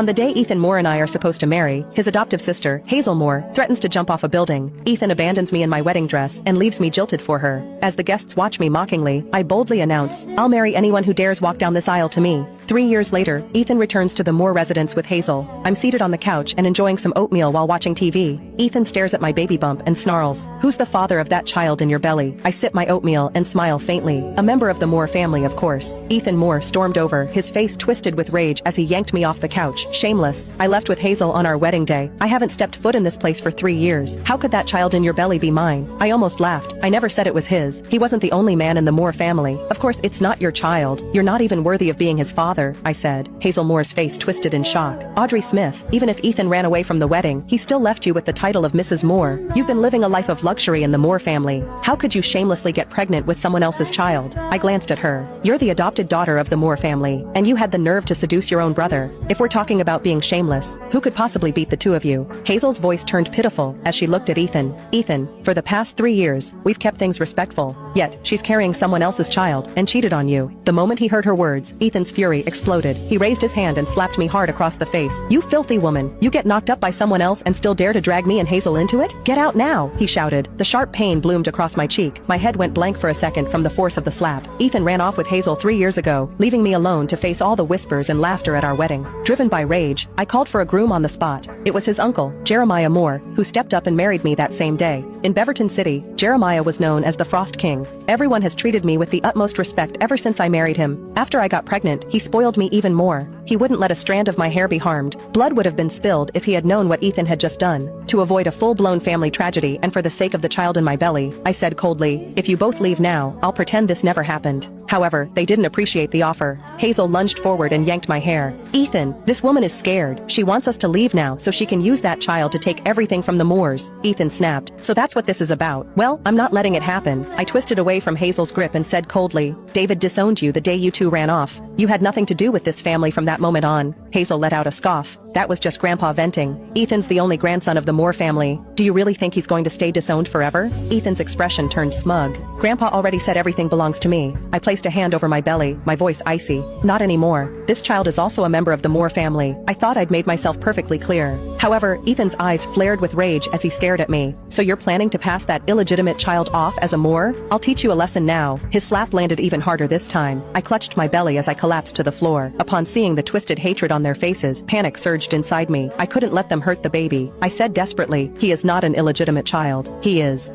On the day Ethan Moore and I are supposed to marry, his adoptive sister, Hazel Moore, threatens to jump off a building. Ethan abandons me in my wedding dress and leaves me jilted for her. As the guests watch me mockingly, I boldly announce, "I'll marry anyone who dares walk down this aisle to me." 3 years later, Ethan returns to the Moore residence with Hazel. I'm seated on the couch and enjoying some oatmeal while watching TV. Ethan stares at my baby bump and snarls, "Who's the father of that child in your belly?" I sip my oatmeal and smile faintly. A member of the Moore family, of course. Ethan Moore stormed over, his face twisted with rage as he yanked me off the couch. Shameless. I left with Hazel on our wedding day. I haven't stepped foot in this place for 3 years. How could that child in your belly be mine? I almost laughed. I never said it was his. He wasn't the only man in the Moore family. Of course it's not your child. You're not even worthy of being his father, I said. Hazel Moore's face twisted in shock. Audrey Smith, even if Ethan ran away from the wedding, he still left you with the title of Mrs. Moore. You've been living a life of luxury in the Moore family. How could you shamelessly get pregnant with someone else's child? I glanced at her. You're the adopted daughter of the Moore family, and you had the nerve to seduce your own brother. If we're talking about being shameless, who could possibly beat the two of you? Hazel's voice turned pitiful as she looked at Ethan. Ethan, for the past 3 years, we've kept things respectful. Yet, she's carrying someone else's child and cheated on you. The moment he heard her words, Ethan's fury exploded. He raised his hand and slapped me hard across the face. "You filthy woman! You get knocked up by someone else and still dare to drag me and Hazel into it? Get out now!" he shouted. The sharp pain bloomed across my cheek. My head went blank for a second from the force of the slap. Ethan ran off with Hazel 3 years ago, leaving me alone to face all the whispers and laughter at our wedding. Driven by rage, I called for a groom on the spot. It was his uncle, Jeremiah Moore, who stepped up and married me that same day. In Beaverton City, Jeremiah was known as the Frost King. Everyone has treated me with the utmost respect ever since I married him. After I got pregnant, he spoiled me even more. He wouldn't let a strand of my hair be harmed. Blood would have been spilled if he had known what Ethan had just done. To avoid a full-blown family tragedy and for the sake of the child in my belly, I said coldly, "If you both leave now, I'll pretend this never happened." However, they didn't appreciate the offer. Hazel lunged forward and yanked my hair. "Ethan, this woman is scared. She wants us to leave now so she can use that child to take everything from the Moores." Ethan snapped. "So that's what this is about. Well, I'm not letting it happen." I twisted away from Hazel's grip and said coldly, "David disowned you the day you two ran off. You had nothing to do with this family from that moment on." Hazel let out a scoff. "That was just Grandpa venting. Ethan's the only grandson of the Moore family. Do you really think he's going to stay disowned forever?" Ethan's expression turned smug. "Grandpa already said everything belongs to me." I placed a hand over my belly, my voice icy. "Not anymore. This child is also a member of the Moore family." I thought I'd made myself perfectly clear. However, Ethan's eyes flared with rage as he stared at me. "So you're planning to pass that illegitimate child off as a Moore? I'll teach you a lesson now." His slap landed even harder this time. I clutched my belly as I collapsed to the floor. Upon seeing the twisted hatred on their faces, panic surged inside me. I couldn't let them hurt the baby. I said desperately, "He is not an illegitimate child. He is."